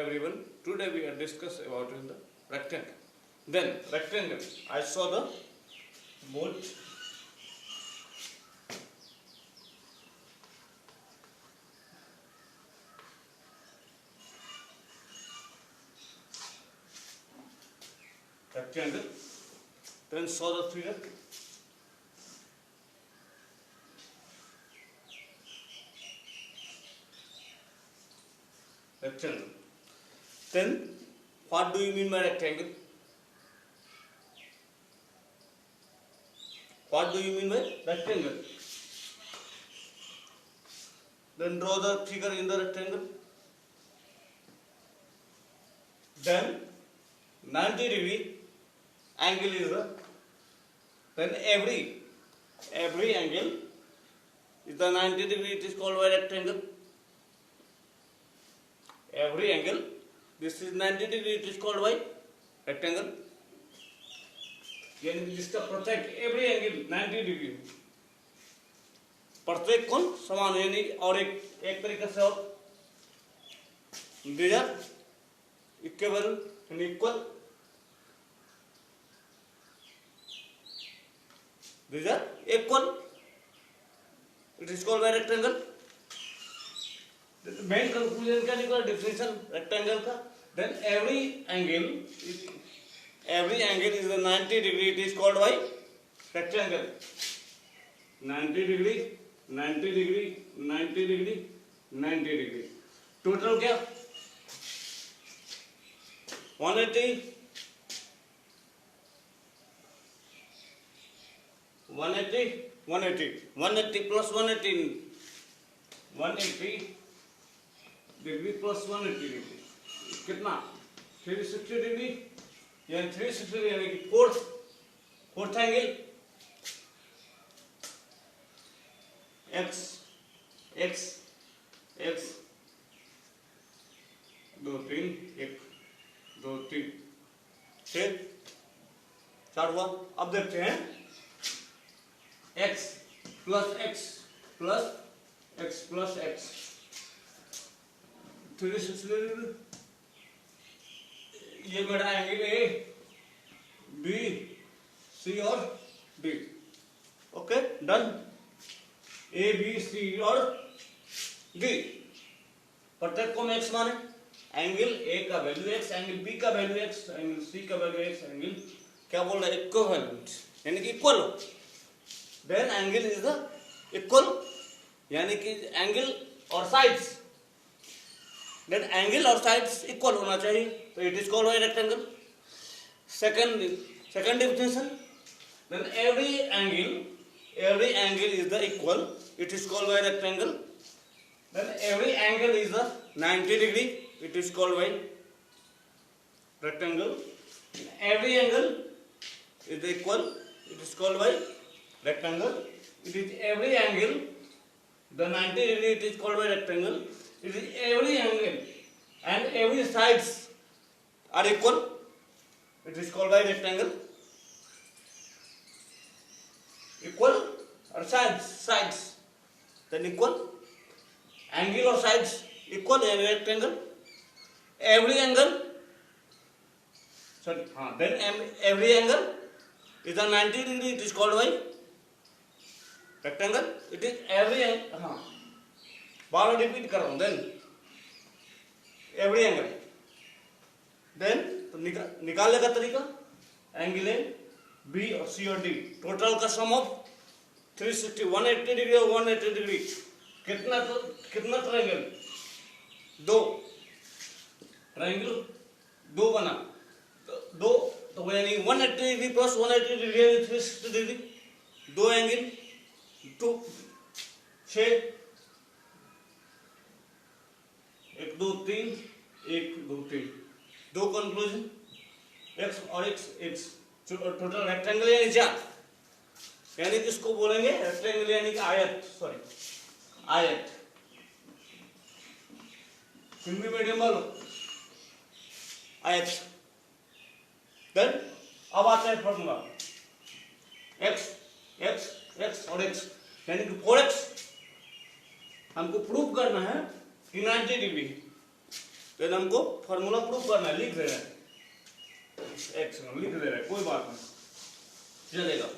everyone. Today we are discuss about the rectangle. Then rectangle. I saw the board. Rectangle. Then saw the figure. Rectangle. Then, what do you mean by rectangle? What do you mean by rectangle? Then draw the figure in the rectangle. Then 90 degree angle is the. Then every angle is the 90 degree. It is called by rectangle. Every angle, this is 90 degree, it is called by rectangle. यानी जिसका प्रत्येक every angle 90 degree, प्रत्येक कोण समान हो, यानी और एक तरीके से और these are equivalent and equal. These are equal. It is called by rectangle. Main conclusion क्या निकला डिफिनेशन रेक्टेंगल का? Then every angle is 90 degree. It is called by rectangle. 90 degree 90 degree 90 degree 90 degree. Total क्या 180 plus 180 degree plus 180 degree कितना 360 degree. यानी 360 degree यानी कि fourth angle x 2 3 1 2 3 6 4 हुआ. अब देखते हैं x plus x plus x plus x 360 degree. ये मेरा एंगल ए बी सी और D. Okay done. A B C और डी प्रत्येक को एक्स माने. एंगल ए का वैल्यू एक्स, एंगल बी का वैल्यू एक्स, एंगल सी का वैल्यू एक्स, एंगल क्या बोल रहा है इक्विवेलेंट यानी कि इक्वल हो. Then angle is the equal यानी कि एंगल और sides. Then angle or sides equal होना चाहिए, तो it is called by rectangle. Second definition. Then every angle is the equal. It is called by rectangle. Then every angle is the 90 degree. It is called by rectangle. Every angle is equal. It is called by rectangle. It is every angle the 90 degree. It is called by rectangle. It is every angle and every sides are equal. It is called by rectangle. Equal or sides then equal. Angle or sides equal in rectangle. Every angle then every angle is a 90 degree. It is called by rectangle. It is every angle. Bar repeat कर रहा हूं. Then every angle. Then तो निकालने का तरीका angle A B और सी और D total का सम ऑफ 360 180 डिग्री और 180 डिग्री कितना ट्रायंगल दो बना. दो तो यानी 180 डिग्री प्लस 180 डिग्री 360 डिग्री. दो एंगल 2 6 1 2 3 1 2 3 दो कंक्लूजन x और x टोटल रेक्टेंगल यानी चार. यानी किसको बोलेंगे रेक्टेंगल यानी कि आयत हिंदी मीडियम वालों आयत. देन अब आता है फॉर्मूला x और x यानी कि 4x. हमको प्रूव करना है कि 90 डिग्री देन हमको फॉर्मूला प्रूफ करना है, लिख दे रहे हैं, एक सेकंड लिख दे रहे हैं, कोई बात नहीं चलेगा।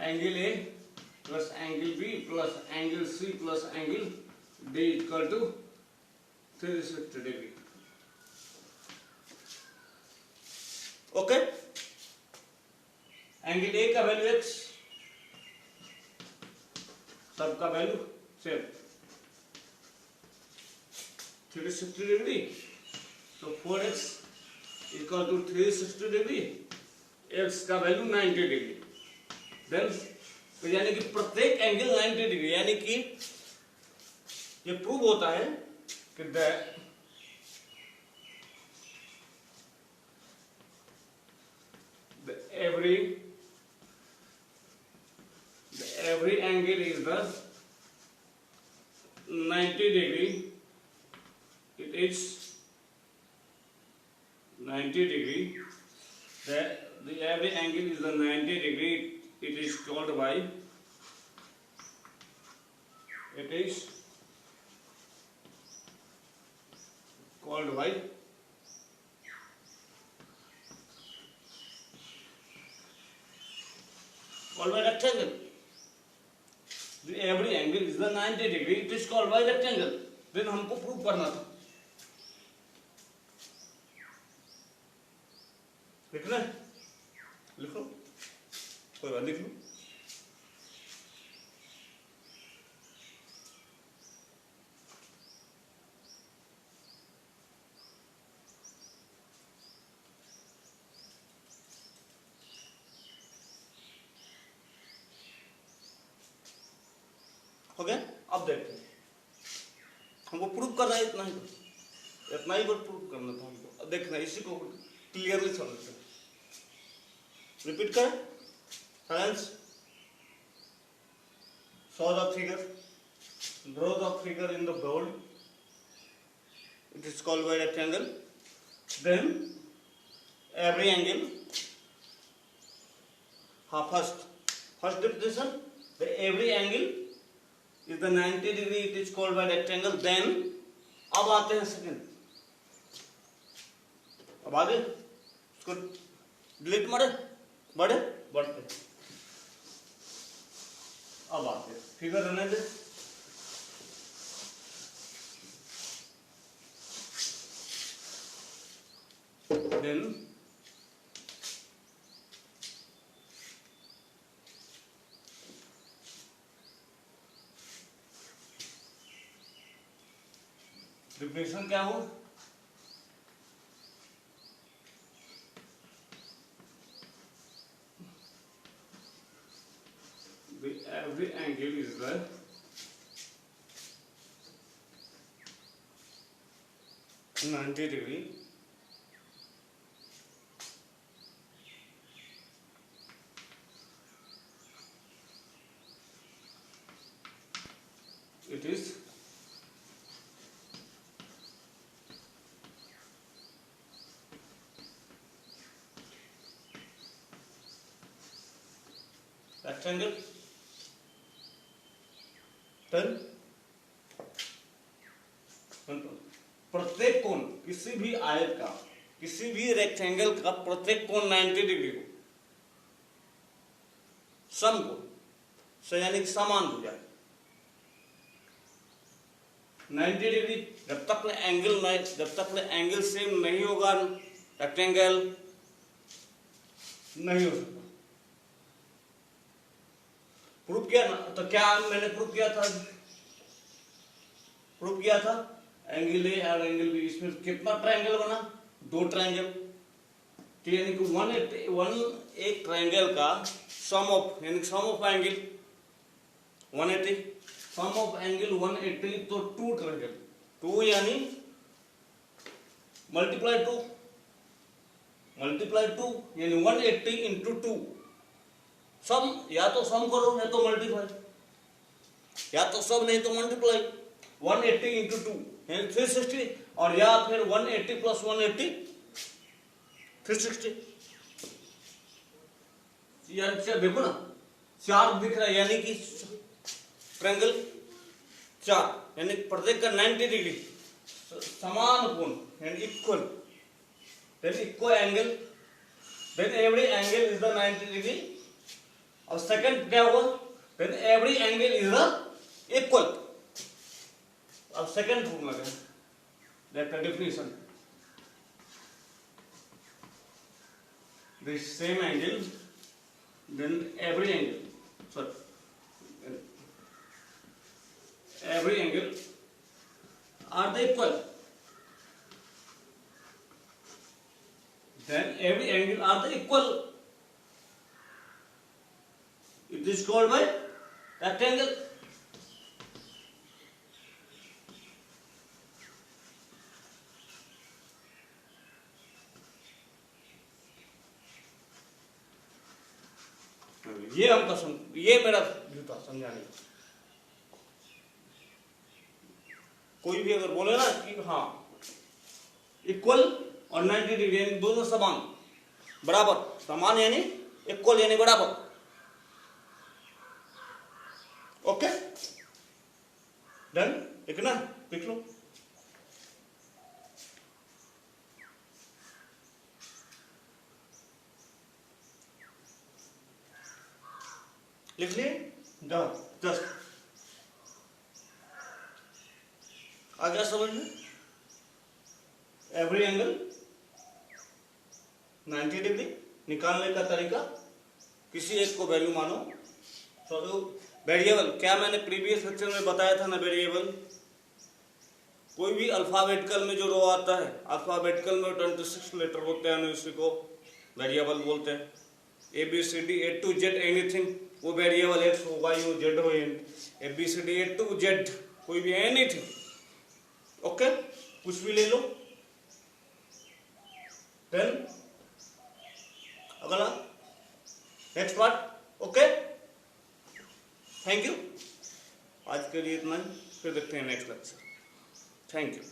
Angle A plus angle B plus angle C plus angle D equal to 360 degree. Okay, angle A का वैल्यू x, सबका वैल्यू सेम 360 डिग्री, तो 4x equal to 360 degree, x का वैल्यू 90 डिग्री। देन तो यानी कि प्रत्येक एंगल 90 डिग्री, यानी कि ये प्रूव होता है कि every angle is the 90 degree, it is 90 degree, the every angle is the 90 degree, it is called by, it is called by rectangle. The every angle is the 90 degree, it is called by rectangle. Then हमको prove करना था, लिखना है, लिख लो, कोई बात लिख लो। हो गया, अब देखते हैं, हमको प्रूव करना है, इतना ही प्रूव करना था हमको। अब देखना, इसी को क्लियरली समझते हैं। रिपीट करें, science show the figure, draw the figure in the board, it is called by rectangle. Then every angle, first definition, the every angle is the 90 degree, it is called by rectangle. Then अब आते हैं second, अब आगे इसको delete बढ़ते, अब आते figure रहने दे। देन डिफिनेशन क्या हो, every angle is the ninety degree, it is rectangle. प्रत्येक कोण, किसी भी आयत का, किसी भी रेक्टेंगल का प्रत्येक कोण 90 डिग्री हो, सम कोण से यानी कि समान हो जाए 90 डिग्री। जब तक एंगल सेम नहीं होगा रेक्टेंगल नहीं हो सकता। प्रूफ किया ना, तो क्या मैंने प्रूफ किया था एंगल ए और एंगल बी, इसमें कितना ट्रायंगल बना, 2 ट्रायंगल, तो यानी कि एक ट्रायंगल का sum of angle 180, sum of angle 180, तो 2 ट्रायंगल, 2 यानी मल्टीप्लाई 2 यानी 180 इंटू 2, सम या तो सम करो या तो मल्टीप्लाई, या तो सम नहीं तो मल्टीप्लाई, 180 इंटू 2 यानी 360, और या फिर 180 प्लस 180 360। यानी देखो ना 4 दिख रहा है, यानी कि ट्रायंगल 4 यानी प्रत्येक का 90 डिग्री समान कोण यानी equal, then equal angle, then every angle is the 90 degree. और सेकंड क्या होगा, then every angle is the equal. अब सेकंड फॉर्मूला क्या है, that definition, this same angle, then every angle are the equal, then every angle are the equal, it is called by rectangle। ये हमका ये मेरा view था समझाने का। कोई भी अगर बोले ना कि हाँ इक्वल और 90 डिग्री यानी दोनों समान, बराबर, समान यानी इक्वल यानी बराबर, ओके डन। एक ना लिख लो, लिख लिए, जस्ट आ गया समझ में। एवरी एंगल 90 डिग्री निकालने का तरीका, किसी एक को वैल्यू मानो। तो वेरिएबल क्या मैंने प्रीवियस लेक्चर में बताया था ना, वेरिएबल कोई भी अल्फाबेटिकल में जो रो आता है, अल्फाबेटिकल में 26 लेटर होते हैं, उसी को वेरिएबल बोलते हैं। ABCD A to Z anything वो वेरिएबल, एक्स हो वाई हो जेड हो, ABCD A to Z कोई भी एनीथिंग, ओके कुछ भी ले लो। देन अगला next part, okay thank you. आज के लिए इतना ही, फिर देखते हैं नेक्स्ट लेक्चर। Thank you.